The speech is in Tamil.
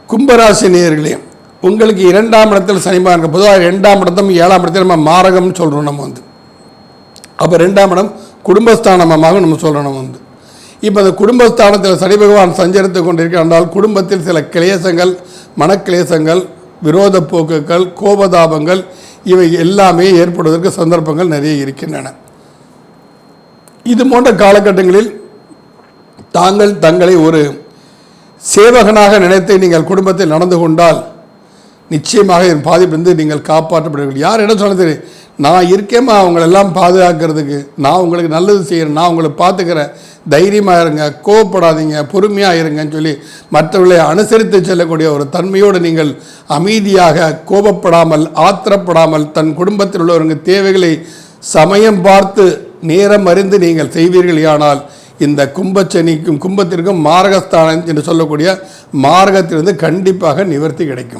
கும்பராசி நேயர்களே, உங்களுக்கு 2ஆம் இடத்தில் சனி பகவான். பொதுவாக 2ஆம் இடத்தும் 7ஆம் இடத்தையும் நம்ம மாரகம்னு சொல்கிறோம். நம்ம அப்போ 2ஆம் இடம் குடும்பஸ்தானமாக நம்ம சொல்கிறோம். நம்ம இப்போ அந்த குடும்பஸ்தானத்தில் சனி பகவான் சஞ்சரித்து கொண்டிருக்கிறால் குடும்பத்தில் சில கிளேசங்கள், மனக்கிளேசங்கள், விரோத போக்குகள், கோபதாபங்கள் இவை எல்லாமே ஏற்படுவதற்கு சந்தர்ப்பங்கள் நிறைய இருக்கின்றன. இது போன்ற காலகட்டங்களில் தங்களை ஒரு சேவகனாக நினைத்து நீங்கள் குடும்பத்தில் நடந்து கொண்டால் நிச்சயமாக என் பாதிப்பிலிருந்து நீங்கள் காப்பாற்றப்படுவீர்கள். யார் என்ன சொன்னது, நான் இருக்கேம்மா அவங்களெல்லாம் பாதுகாக்கிறதுக்கு, நான் உங்களுக்கு நல்லது செய்கிறேன், நான் உங்களை பார்த்துக்கிறேன், தைரியமாக இருங்க, கோவப்படாதீங்க, பொறுமையாக இருங்கன்னு சொல்லி மற்றவர்களை அனுசரித்து செல்லக்கூடிய ஒரு தன்மையோடு நீங்கள் அமைதியாக, கோபப்படாமல், ஆத்திரப்படாமல் தன் குடும்பத்தில் உள்ளவங்க தேவைகளை சமயம் பார்த்து நேரம் அறிந்து நீங்கள் செய்வீர்களானால் இந்த கும்பத்திற்கும் மாரகஸ்தானம் என்று சொல்லக்கூடிய மாரகத்திலிருந்து கண்டிப்பாக நிவர்த்தி கிடைக்கும்.